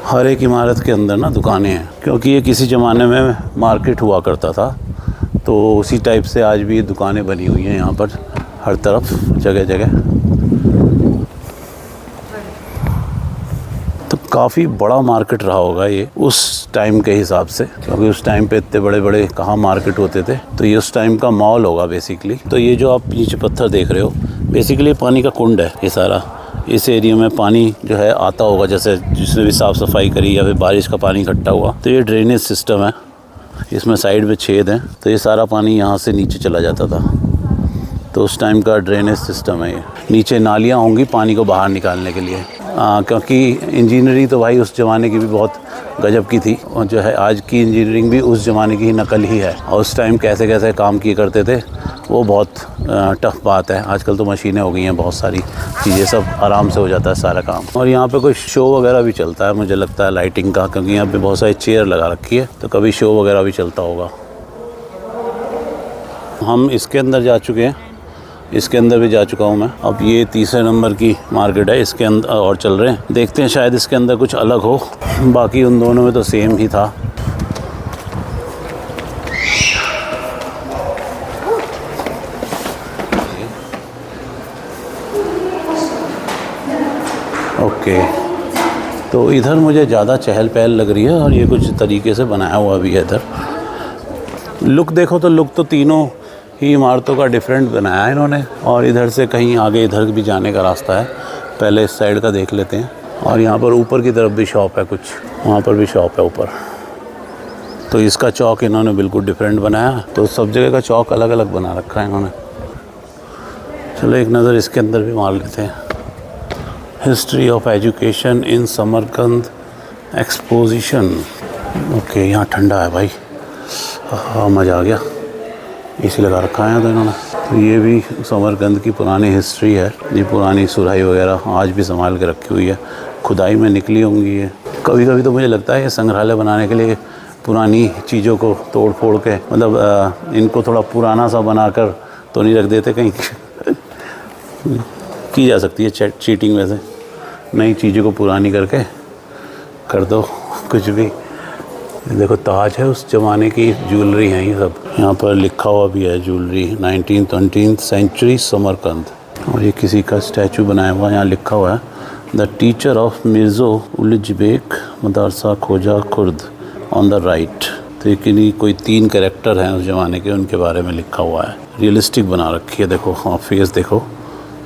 हर एक इमारत के अंदर ना दुकानें हैं, क्योंकि ये किसी ज़माने में मार्केट हुआ करता था। तो उसी टाइप से आज भी दुकानें बनी हुई हैं यहाँ पर हर तरफ जगह जगह। तो काफ़ी बड़ा मार्केट रहा होगा ये उस टाइम के हिसाब से, क्योंकि उस टाइम पे इतने बड़े बड़े कहाँ मार्केट होते थे। तो ये उस टाइम का मॉल होगा बेसिकली। तो ये जो आप नीचे पत्थर देख रहे हो बेसिकली पानी का कुंड है ये सारा। इस एरिया में पानी जो है आता होगा, जैसे जिसने भी साफ़ सफाई करी या फिर बारिश का पानी इकट्ठा हुआ। तो ये ड्रेनेज सिस्टम है, इसमें साइड में छेद हैं, तो ये सारा पानी यहाँ से नीचे चला जाता था। तो उस टाइम का ड्रेनेज सिस्टम है ये। नीचे नालियाँ होंगी पानी को बाहर निकालने के लिए। क्योंकि इंजीनियरिंग तो भाई उस ज़माने की भी बहुत गजब की थी, और जो है आज की इंजीनियरिंग भी उस ज़माने की नकल ही है। और उस टाइम कैसे कैसे काम किए करते थे वो बहुत टफ बात है। आजकल तो मशीनें हो गई हैं, बहुत सारी चीज़ें, सब आराम से हो जाता है सारा काम। और यहाँ पे कोई शो वगैरह भी चलता है मुझे लगता है लाइटिंग का, क्योंकि यहाँ पे बहुत सारी चेयर लगा रखी है, तो कभी शो वगैरह भी चलता होगा। हम इसके अंदर जा चुके हैं, इसके अंदर भी जा चुका हूँ मैं। अब ये तीसरे नंबर की मार्केट है, इसके अंदर और चल रहे हैं, देखते हैं शायद इसके अंदर कुछ अलग हो। बाकी उन दोनों में तो सेम ही था। ओके, तो इधर मुझे ज़्यादा चहल पहल लग रही है और ये कुछ तरीके से बनाया हुआ भी है। इधर लुक देखो तो लुक तो तीनों ही इमारतों का डिफरेंट बनाया है इन्होंने। और इधर से कहीं आगे इधर भी जाने का रास्ता है, पहले इस साइड का देख लेते हैं। और यहाँ पर ऊपर की तरफ भी शॉप है कुछ, वहाँ पर भी शॉप है ऊपर। तो इसका चौक इन्होंने बिल्कुल डिफरेंट बनाया, तो सब जगह का चौक अलग अलग बना रखा है इन्होंने। चलो एक नज़र इसके अंदर भी मार लेते हैं। History of education in Samarkand exposition. Okay, यहाँ ठंडा है भाई, हाँ मज़ा आ गया। एसी लगा रखा है तो इन्होंने। तो ये भी समरकंद की पुरानी हिस्ट्री है। ये पुरानी सुराही वगैरह आज भी संभाल के रखी हुई है, खुदाई में निकली होंगी ये। कभी कभी तो मुझे लगता है ये संग्रहालय बनाने के लिए पुरानी चीज़ों को तोड़ फोड़ के, मतलब इनको थोड़ा पुराना सा बनाकर तो नहीं रख देते कहीं। की जा सकती है चीटिंग, वैसे नई चीज़ों को पुरानी करके कर दो कुछ भी। देखो ताज है, उस ज़माने की ज्वेलरी है ये सब। यहाँ पर लिखा हुआ भी है ज्वेलरी 19th सेंचुरी समरकंद। और ये किसी का स्टैचू बनाया हुआ, यहाँ लिखा हुआ है द टीचर ऑफ मिर्ज़ो उलजबेक मदरसा खोजा खुर्द ऑन द राइट। तो ये कोई 3 कैरेक्टर हैं उस ज़माने के, उनके बारे में लिखा हुआ है। रियलिस्टिक बना रखी है, देखो हाँ फेस देखो,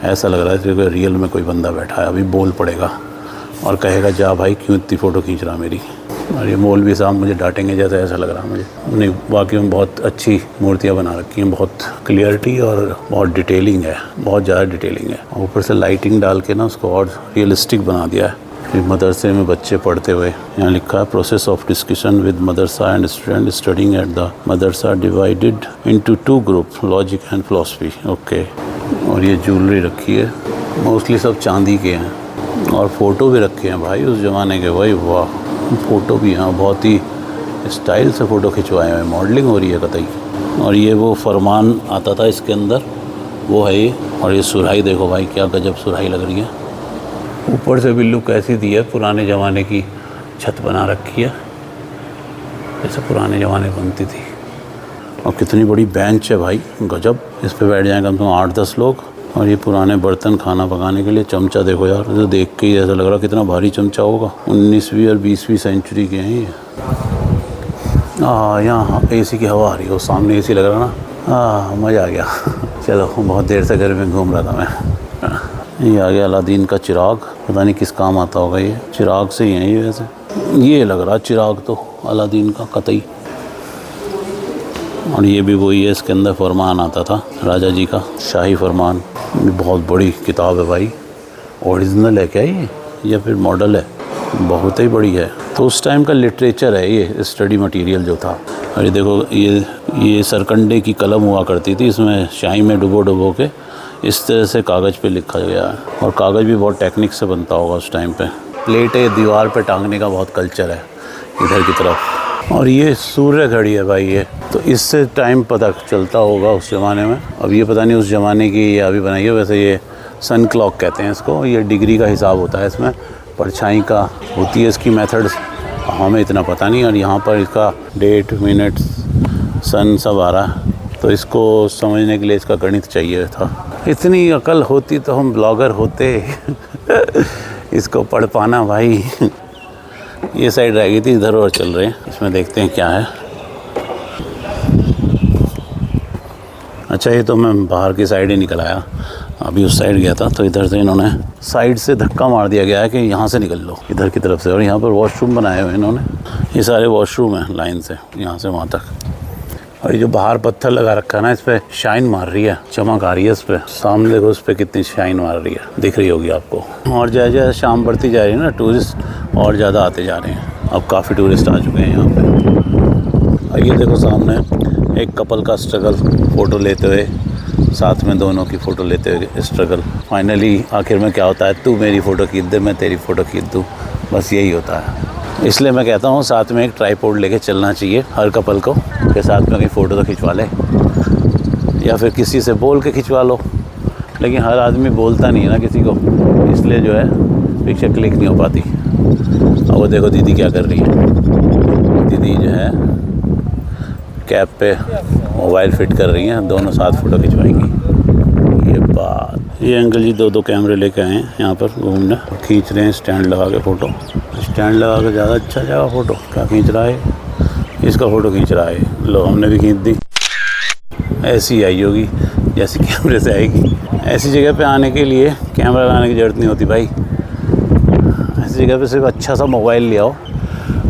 ऐसा लग रहा है जैसे रियल में कोई बंदा बैठा है। अभी बोल पड़ेगा और कहेगा जा भाई क्यों इतनी फ़ोटो खींच रहा मेरी। और ये मौलवी साहब मुझे डांटेंगे जैसा ऐसा लग रहा है मुझे। नहीं, वाकई में बहुत अच्छी मूर्तियाँ बना रखी हैं, बहुत क्लियरिटी और बहुत डिटेलिंग है, बहुत ज़्यादा डिटेलिंग है। ऊपर से लाइटिंग डाल के ना उसको और रियलिस्टिक बना दिया है। फिर मदरसे में बच्चे पढ़ते हुए, यहाँ लिखा है process of discussion with Madrasa and student studying at the Madrasa divided into 2 group logic and philosophy. Okay, और ये ज्वेलरी रखी है, मोस्टली सब चांदी के हैं। और फ़ोटो भी रखे हैं भाई उस ज़माने के, भाई वाह, फ़ोटो भी यहाँ बहुत ही स्टाइल से फ़ोटो खिंचवाए हुए, मॉडलिंग हो रही है कतई। और ये वो फरमान आता था इसके अंदर, वो है ये। और ये सुराही देखो भाई, क्या गजब सुराही लग रही है। ऊपर से भी लुक ऐसी दी है, पुराने ज़माने की छत बना रखी है जैसे पुराने ज़माने बनती थी। और कितनी बड़ी बेंच है भाई, गजब, इस पे बैठ जाएँ कम से कम 8-10 लोग। और ये पुराने बर्तन खाना पकाने के लिए, चमचा देखो यार, तो देख के ही ऐसा लग रहा कितना भारी चमचा होगा। 19वीं और 20वीं सेंचुरी के हैं ये। यहाँ एसी की हवा आ रही है, सामने एसी लग रहा ना, मज़ा आ गया। चलो, बहुत देर से घर में घूम रहा था मैं। ये आ गया अलादीन का चिराग, पता नहीं किस काम आता होगा ये। चिराग से ही है ये, वैसे ये लग रहा चिराग तो अलादीन का कतई। और ये भी वही है, इसके अंदर फरमान आता था राजा जी का, शाही फरमान। ये बहुत बड़ी किताब है भाई, ओरिजिनल है क्या ये या फिर मॉडल है? बहुत ही बड़ी है। तो उस टाइम का लिटरेचर है ये, स्टडी मटेरियल जो था। और ये देखो, ये सरकंडे की कलम हुआ करती थी, इसमें शाही में डुबो के इस तरह से कागज़ पे लिखा गया है। और कागज़ भी बहुत टेक्निक से बनता होगा उस टाइम पे। प्लेटें दीवार पे टांगने का बहुत कल्चर है इधर की तरफ। और ये सूर्य घड़ी है भाई ये, तो इससे टाइम पता चलता होगा उस ज़माने में। अब ये पता नहीं उस ज़माने की या अभी बनाई है, वैसे ये सन क्लॉक कहते हैं इसको। ये डिग्री का हिसाब होता है इसमें, परछाई का होती है इसकी मेथड्स, हमें इतना पता नहीं। और यहाँ पर इसका डेट, मिनट, सन सब आ रहा है, तो इसको समझने के लिए इसका गणित चाहिए था। इतनी अकल होती तो हम ब्लॉगर होते। इसको पढ़ पाना भाई। ये साइड रह गई थी, इधर और चल रहे हैं, इसमें देखते हैं क्या है। अच्छा, ये तो मैं बाहर की साइड ही निकल आया, अभी उस साइड गया था। तो इधर से इन्होंने साइड से धक्का मार दिया गया है कि यहाँ से निकल लो, इधर की तरफ से। और यहाँ पर वॉशरूम बनाए हुए हैं इन्होंने, ये सारे वॉशरूम हैं लाइन से, यहाँ से वहाँ तक। और ये जो बाहर पत्थर लगा रखा है ना, इस पर शाइन मार रही है, चमक आ रही है इस पर। सामने देखो उस पर कितनी शाइन मार रही है, दिख रही होगी आपको। और जैसे जैसे शाम बढ़ती जा रही है ना, टूरिस्ट और ज़्यादा आते जा रहे हैं। अब काफ़ी टूरिस्ट आ चुके हैं यहाँ पे। और ये देखो सामने एक कपल का स्ट्रगल फ़ोटो लेते हुए साथ में दोनों की फ़ोटो लेते हुए स्ट्रगल। फाइनली आखिर में क्या होता है, तू मेरी फ़ोटो खींच दे, मैं तेरी फ़ोटो खींच दूँ, बस यही होता है। इसलिए मैं कहता हूँ साथ में एक ट्राइपॉड लेके चलना चाहिए हर कपल को, के साथ में कहीं फ़ोटो तो खिंचवा ले, या फिर किसी से बोल के खिंचवा लो। लेकिन हर आदमी बोलता नहीं है ना किसी को, इसलिए जो है पिक्चर क्लिक नहीं हो पाती। अब वो देखो दीदी क्या कर रही है। दीदी जो है कैप पे मोबाइल फिट कर रही हैं, दोनों साथ फ़ोटो खिंचवाएंगी। ये बात, ये अंकल जी दो कैमरे लेके आए हैं यहाँ पर घूमने, खींच रहे हैं स्टैंड लगा के फ़ोटो। स्टैंड लगा के ज़्यादा अच्छा जाएगा फ़ोटो। क्या खींच रहा है, इसका फ़ोटो खींच रहा है। लो हमने भी खींच दी। ऐसी आई होगी जैसे कैमरे से आएगी। ऐसी जगह पे आने के लिए कैमरा लाने की ज़रूरत नहीं होती भाई। ऐसी जगह पे सिर्फ अच्छा सा मोबाइल ले आओ,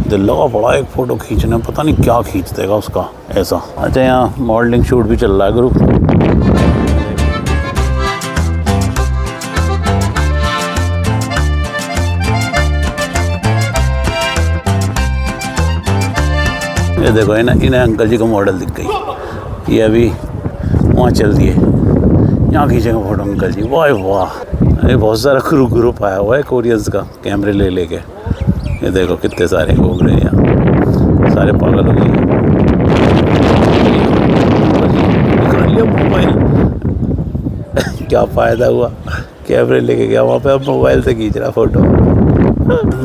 दिल लगा पड़ा एक फ़ोटो खींचने, पता नहीं क्या खींच देगा उसका ऐसा। अच्छा यहाँ मॉडलिंग शूट भी चल रहा है ग्रुप। ये देखो इन्हें अंकल जी को मॉडल दिख गई। ये अभी वहाँ चल दिए, यहाँ खींचेंगे फ़ोटो अंकल जी। वाह वाह, अरे बहुत सारा ग्रुप आया हुआ है कोरियंस का कैमरे ले लेके। ये देखो कितने सारे घूम रहे हैं यहाँ, सारे पागल हो गए। निकाल लिया मोबाइल। क्या फ़ायदा हुआ, कैमरे लेके गया वहाँ पे, अब मोबाइल से खींच रहा फ़ोटो।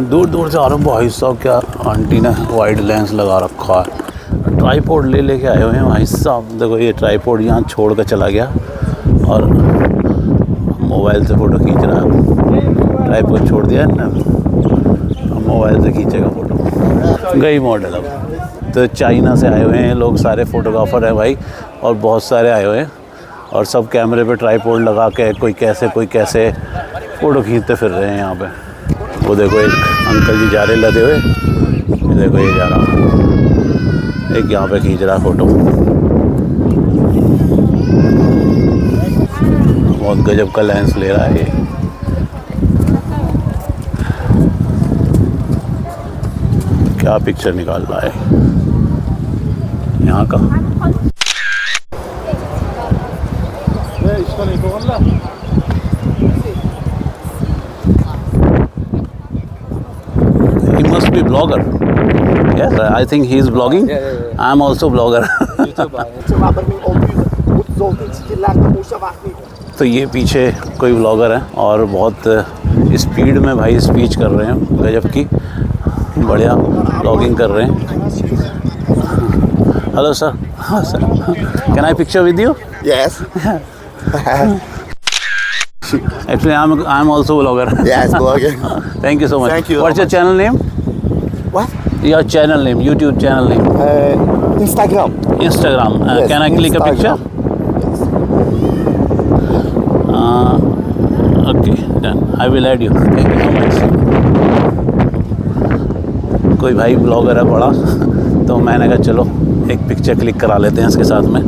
दूर दूर से आ रहा हूँ भाई साहब, क्या आंटी ने वाइड लेंस लगा रखा है। ट्राइपॉड ले लेके आए हुए हैं भाई साहब। देखो ये ट्राइपॉड यहाँ छोड़ कर चला गया और मोबाइल से फ़ोटो खींच रहा है। ट्राइपॉड छोड़ दिया है ना, अब मोबाइल से खींचेगा फ़ोटो। गई मॉडल। अब तो चाइना से आए हुए हैं लोग, सारे फ़ोटोग्राफ़र हैं भाई, और बहुत सारे आए हुए हैं, और सब कैमरे पे ट्राइपॉड लगा के कोई कैसे फ़ोटो खींचते फिर रहे हैं यहाँ पे। वो देखो एक अंकल जी जा रहे लदे हुए, ये देखो ये जा रहा, एक यहाँ पे खींच रहा फ़ोटो। बहुत गजब का लेंस ले रहा है ये। क्या पिक्चर निकाल रहा है यहाँ का। He must be blogger. Yes, I think he is blogging. I am also blogger. तो ये पीछे कोई ब्लॉगर है और बहुत स्पीड में भाई स्पीच कर रहे हैं, गजब की बढ़िया ब्लॉगिंग कर रहे हैं। हेलो सर, हाँ sir, can I picture with you?
Yes.
Actually, I'm also a blogger.
Yes, blogger.
Thank you so much.
Thank you.
What's your channel name?
What?
Your channel name, YouTube channel name.
Instagram.
Instagram.
Yes,
Can I click a picture? Okay, done. I will add you. Thank you so much. कोई भाई blogger है बड़ा, तो मैंने कहा चलो एक picture click करा लेते हैं इसके साथ में,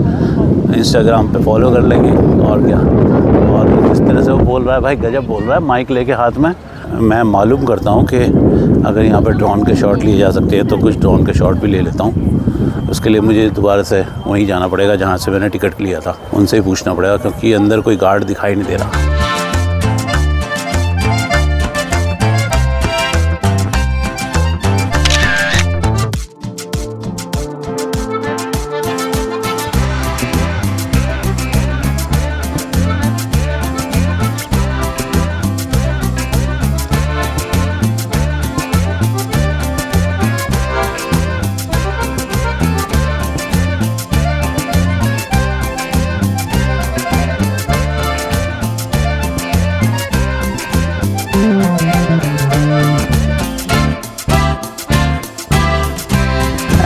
इंस्टाग्राम पे फॉलो कर लेंगे और क्या। और जिस तरह से वो बोल रहा है भाई, गजब बोल रहा है माइक लेके हाथ में। मैं मालूम करता हूँ कि अगर यहाँ पे ड्रोन के शॉट लिए जा सकते हैं तो कुछ ड्रोन के शॉट भी ले लेता हूँ। उसके लिए मुझे दोबारा से वहीं जाना पड़ेगा जहाँ से मैंने टिकट लिया था, उनसे ही पूछना पड़ेगा, क्योंकि अंदर कोई गार्ड दिखाई नहीं दे रहा।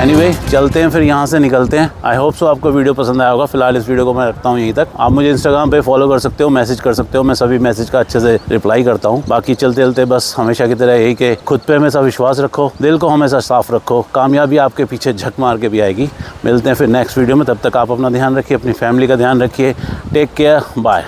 एनीवे चलते हैं फिर, यहाँ से निकलते हैं। आई होप सो आपको वीडियो पसंद आया होगा। फिलहाल इस वीडियो को मैं रखता हूँ यहीं तक। आप मुझे इंस्टाग्राम पे फॉलो कर सकते हो, मैसेज कर सकते हो, मैं सभी मैसेज का अच्छे से रिप्लाई करता हूँ। बाकी चलते चलते बस हमेशा की तरह यही कि खुद पे हमेशा विश्वास रखो, दिल को हमेशा साफ रखो, कामयाबी आपके पीछे झक मार के भी आएगी। मिलते हैं फिर नेक्स्ट वीडियो में, तब तक आप अपना ध्यान रखिए, अपनी फैमिली का ध्यान रखिए। Take care, bye.